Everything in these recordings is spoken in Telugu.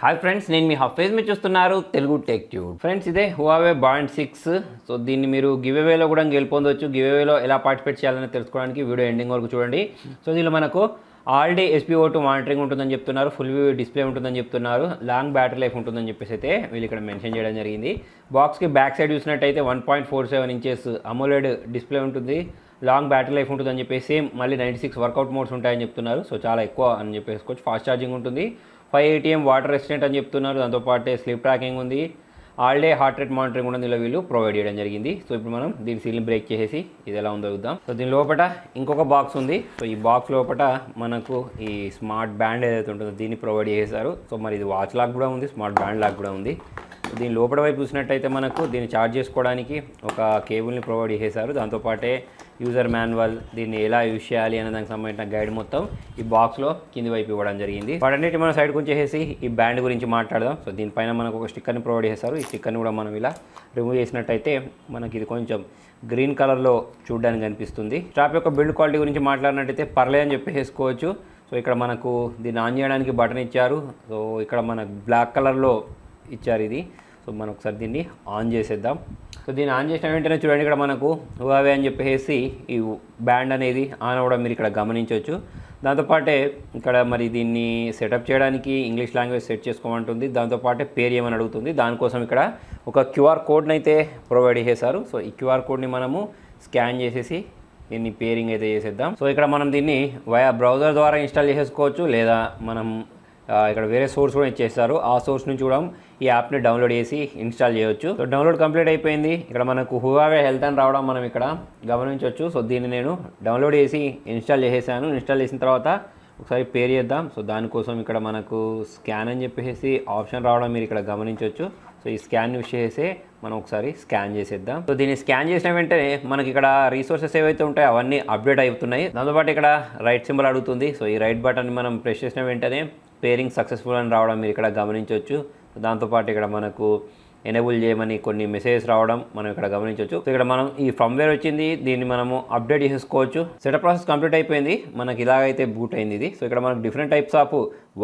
హాయ్ ఫ్రెండ్స్, నేను మీ హఫేజ్ మీరు చూస్తున్నారు తెలుగు టెక్ ట్యూబ్. ఫ్రెండ్స్, ఇదే హువావే బాండ్ 6. సో దీన్ని మీరు గివ్అవేలో కూడా గెలుపొందవచ్చు. గివ్అవేలో ఎలా పార్టిసిపేట్ చేయాలని తెలుసుకోవడానికి వీడియో ఎండింగ్ వరకు చూడండి. సో దీనిలో మనకు ఆల్ డే SpO2 మానిటరింగ్ ఉంటుందని చెప్తున్నారు, ఫుల్ వ్యూ డిస్ప్లే ఉంటుందని చెప్తున్నారు, లాంగ్ బ్యాటరీ లైఫ్ ఉంటుందని చెప్పేసి అయితే వీళ్ళు ఇక్కడ మెన్షన్ చేయడం జరిగింది. బాక్స్కి బ్యాక్ సైడ్ చూసినట్టయితే 1.47 ఇంచెస్ అమోలెడ్ డిస్ప్లే ఉంటుంది, లాంగ్ బ్యాటరీ లైఫ్ ఉంటుందని చెప్పేసి మళ్ళీ 96 వర్కౌట్ మోడ్స్ ఉంటాయని చెప్తున్నారు. సో చాలా ఎక్కువ అని చెప్పేసుకోవచ్చు. ఫాస్ట్ ఛార్జింగ్ ఉంటుంది, 5 ATM వాటర్ రెసిస్టెంట్ అని చెప్తున్నారు. దాంతోపాటు స్లీప్ ట్రాకింగ్ ఉంది, all day heart rate monitoring కూడా దీనిలో వీళ్ళు ప్రొవైడ్ చేయడం జరిగింది. సో ఇప్పుడు మనం దీని సీల్ని బ్రేక్ చేసేసి ఇది ఎలా ఉందో చూద్దాం. సో దీని లోపల ఇంకొక బాక్స్ ఉంది. సో ఈ బాక్స్ లోపల మనకు ఈ స్మార్ట్ బ్యాండ్ ఏదైతే ఉంటుందో దీన్ని ప్రొవైడ్ చేశారు. సో మరి ఇది వాచ్ లాక్ కూడా ఉంది, స్మార్ట్ బ్యాండ్ లాక్ కూడా ఉంది. దీని లోపల వైపు చూసినట్టయితే మనకు దీన్ని ఛార్జ్ చేసుకోవడానికి ఒక కేబుల్ని ప్రొవైడ్ చేశారు. దాంతోపాటే యూజర్ మాన్యువల్, దీన్ని ఎలా యూజ్ చేయాలి అనే దానికి సంబంధించిన గైడ్ మొత్తం ఈ బాక్స్లో కింది వైపు ఇవ్వడం జరిగింది. వాటన్నిటి మనం సైడ్ కొంచెం ఈ బ్యాండ్ గురించి మాట్లాడదాం. సో దీనిపైన మనకు ఒక స్టిక్కర్ని ప్రొవైడ్ చేశారు. ఈ స్టిక్కర్ని కూడా మనం ఇలా రిమూవ్ చేసినట్టయితే మనకి ఇది కొంచెం గ్రీన్ కలర్లో చూడడానికి కనిపిస్తుంది. స్ట్రాప్ యొక్క బిల్డ్ క్వాలిటీ గురించి మాట్లాడినట్టయితే పర్లే అని చెప్పేసుకోవచ్చు. సో ఇక్కడ మనకు దీన్ని ఆన్ చేయడానికి బటన్ ఇచ్చారు. సో ఇక్కడ మనకు బ్లాక్ కలర్లో ఇచ్చారు ఇది. సో మనం ఒకసారి దీన్ని ఆన్ చేసేద్దాం. సో దీన్ని ఆన్ చేసిన వెంటనే చూడండి, ఇక్కడ మనకు హువావే అని చెప్పేసి ఈ బ్యాండ్ అనేది ఆన్ అవ్వడం మీరు ఇక్కడ గమనించవచ్చు. దాంతోపాటే ఇక్కడ మరి దీన్ని సెటప్ చేయడానికి ఇంగ్లీష్ లాంగ్వేజ్ సెట్ చేసుకోమంటుంది. దాంతోపాటే పేరు ఏమని అడుగుతుంది. దానికోసం ఇక్కడ ఒక QR కోడ్ని అయితే ప్రొవైడ్ చేశారు. సో ఈ QR కోడ్ని మనము స్కాన్ చేసేసి దీన్ని పేరింగ్ అయితే చేసేద్దాం. సో ఇక్కడ మనం దీన్ని వయా బ్రౌజర్ ద్వారా ఇన్స్టాల్ చేసేసుకోవచ్చు, లేదా మనం ఇక్కడ వేరే సోర్స్ కూడా ఇచ్చేస్తారు. ఆ సోర్స్ నుంచి కూడా ఈ యాప్ని డౌన్లోడ్ చేసి ఇన్స్టాల్ చేయొచ్చు. సో డౌన్లోడ్ కంప్లీట్ అయిపోయింది. ఇక్కడ మనకు హువావే హెల్త్ అని రావడం మనం ఇక్కడ గమనించవచ్చు. సో దీన్ని నేను డౌన్లోడ్ చేసి ఇన్స్టాల్ చేసేసాను. ఇన్స్టాల్ చేసిన తర్వాత ఒకసారి పేరు చేద్దాం. సో దానికోసం ఇక్కడ మనకు స్కాన్ అని చెప్పేసి ఆప్షన్ రావడం మీరు ఇక్కడ గమనించవచ్చు. సో ఈ స్కాన్ యూస్ చేసి మనం ఒకసారి స్కాన్ చేసేద్దాం. సో దీన్ని స్కాన్ చేసిన వెంటనే మనకి ఇక్కడ రీసోర్సెస్ ఏవైతే ఉంటాయో అవన్నీ అప్డేట్ అవుతున్నాయి. దాంతోపాటు ఇక్కడ రైట్ సింబల్ అడుగుతుంది. సో ఈ రైట్ బటన్ మనం ప్రెస్ చేసిన వెంటనే పేరింగ్ సక్సెస్ఫుల్ అని రావడం మీరు ఇక్కడ గమనించవచ్చు. దాంతోపాటు ఇక్కడ మనకు ఎనేబుల్ చేయమని కొన్ని మెసేజెస్ రావడం మనం ఇక్కడ గమనించవచ్చు. సో ఇక్కడ మనం ఈ ఫర్మ్వేర్ వచ్చింది, దీన్ని మనము అప్డేట్ చేసుకోవచ్చు. సెటప్ ప్రాసెస్ కంప్లీట్ అయిపోయింది. మనకి ఇలాగైతే బూట్ అయింది ఇది. సో ఇక్కడ మనకు different types of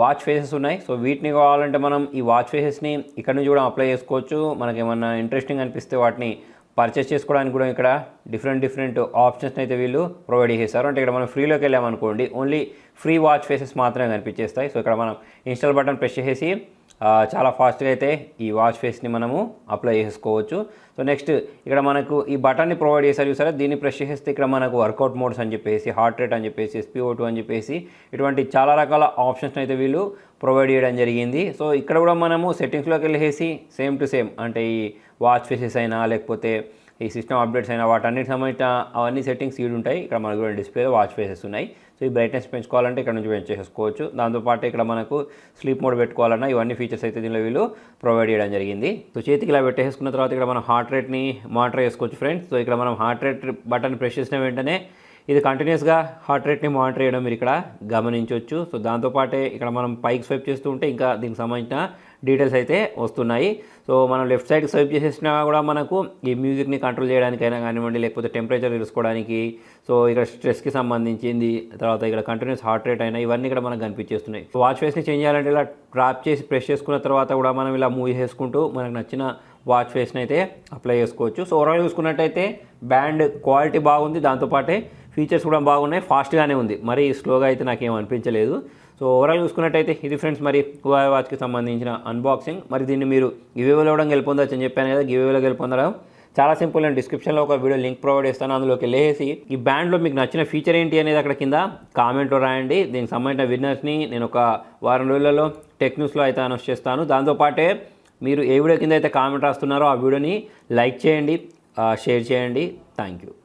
watch faces ఉన్నాయి. సో వీటిని కావాలంటే మనం ఈ వాచ్ ఫేసెస్ని ఇక్కడ నుంచి కూడా అప్లై చేసుకోవచ్చు. మనకి ఏమన్నా ఇంట్రెస్టింగ్ అనిపిస్తే వాటిని పర్చేస్ చేసుకోవడానికి కూడా ఇక్కడ డిఫరెంట్ ఆప్షన్స్ అయితే వీళ్ళు ప్రొవైడ్ చేశారు. అంటే ఇక్కడ మనం ఫ్రీలోకి వెళ్ళామనుకోండి, ఓన్లీ ఫ్రీ వాచ్ ఫేసెస్ మాత్రమే కనిపించేస్తాయి. సో ఇక్కడ మనం ఇన్స్టాల్ బటన్ ప్రెస్ చేసి చాలా ఫాస్ట్గా అయితే ఈ వాచ్ ఫేస్ని మనము అప్లై చేసుకోవచ్చు. సో నెక్స్ట్ ఇక్కడ మనకు ఈ బటన్ని ప్రొవైడ్ చేశారు చూసారా, దీన్ని ప్రెస్ చేస్తే ఇక్కడ మనకు వర్కౌట్ మోడ్స్ అని చెప్పేసి, హార్ట్ రేట్ అని చెప్పేసి, SpO2 అని చెప్పేసి ఇటువంటి చాలా రకాల ఆప్షన్స్ అయితే వీళ్ళు ప్రొవైడ్ చేయడం జరిగింది. సో ఇక్కడ కూడా మనము సెట్టింగ్స్లోకి వెళ్ళేసి సేమ్ టు సేమ్, అంటే ఈ వాచ్ ఫేసెస్ అయినా లేకపోతే ఈ సిస్టమ్ అప్డేట్స్ అయినా వాటన్నిటికి సంబంధించిన అవన్నీ సెట్టింగ్స్ ఈడు ఉంటాయి. ఇక్కడ మనకు కూడా డిస్ప్లేలో వాచ్ ఫేసెస్ ఉన్నాయి. సో ఈ బ్రైట్నెస్ పెంచుకోవాలంటే ఇక్కడ నుంచి పెంచేసుకోవచ్చు. దాంతోపాటు ఇక్కడ మనకు స్లీప్ మోడ్ పెట్టుకోవాలన్నా ఇవన్నీ ఫీచర్స్ అయితే దీనిలో వీళ్ళు ప్రొవైడ్ చేయడం జరిగింది. సో చేతికి ఇలా పెట్టేసుకున్న తర్వాత ఇక్కడ మనం హార్ట్ రేట్ని మానిటర్ చేసుకోవచ్చు ఫ్రెండ్స్. సో ఇక్కడ మనం హార్ట్ రేట్ బటన్ ప్రెస్ చేసిన వెంటనే ఇది కంటిన్యూస్గా హార్ట్ రేట్ని మానిటర్ చేయడం మీరు ఇక్కడ గమనించవచ్చు. సో దాంతోపాటే ఇక్కడ మనం పైకి స్వైప్ చేస్తూ ఉంటే ఇంకా దీనికి సంబంధించిన డీటెయిల్స్ అయితే వస్తున్నాయి. సో మనం లెఫ్ట్ సైడ్కి స్వైప్ చేసేసినా కూడా మనకు ఈ మ్యూజిక్ని కంట్రోల్ చేయడానికైనా కానివ్వండి, లేకపోతే టెంపరేచర్ తెలుసుకోవడానికి, సో ఇక్కడ స్ట్రెస్కి సంబంధించింది, తర్వాత ఇక్కడ కంటిన్యూస్ హార్ట్ రేట్ అయినా ఇవన్నీ ఇక్కడ మనకు కనిపించేస్తున్నాయి. సో వాచ్ ఫేస్ని చేంజ్ చేయాలంటే ఇలా ట్రాప్ చేసి ప్రెస్ చేసుకున్న తర్వాత కూడా మనం ఇలా మూవ్ చేసుకుంటూ మనకు నచ్చిన వాచ్ ఫేస్ని అయితే అప్లై చేసుకోవచ్చు. సో ఓవరాల్ చూసుకున్నట్టయితే బ్యాండ్ క్వాలిటీ బాగుంది, దాంతోపాటే ఫీచర్స్ కూడా బాగున్నాయి, ఫాస్ట్గానే ఉంది, మరి స్లోగా అయితే నాకేం అనిపించలేదు. సో ఓవరాల్ చూసుకున్నట్టయితే ఇది ఫ్రెండ్స్ మరి హువావే వాచ్కి సంబంధించిన అన్బాక్సింగ్. మరి దీన్ని మీరు గివ్అవేలో కూడా గెలుపొందొచ్చు అని చెప్పాను కదా. గివ్అవేలో గెలుపొందడం చాలా సింపుల్. నేను డిస్క్రిప్షన్లో ఒక వీడియో లింక్ ప్రొవైడ్ చేస్తాను, అందులోకి వెళ్ళేసి ఈ బ్యాండ్లో మీకు నచ్చిన ఫీచర్ ఏంటి అనేది అక్కడ కింద కామెంట్లో రాయండి. దీనికి సంబంధించిన విన్నర్స్ని నేను ఒక వారం రోజులలో టెక్ న్యూస్లో అయితే అనౌన్స్ చేస్తాను. దాంతోపాటే మీరు ఏ వీడియో కింద అయితే కామెంట్ రాస్తున్నారో ఆ వీడియోని లైక్ చేయండి, షేర్ చేయండి. Thank you.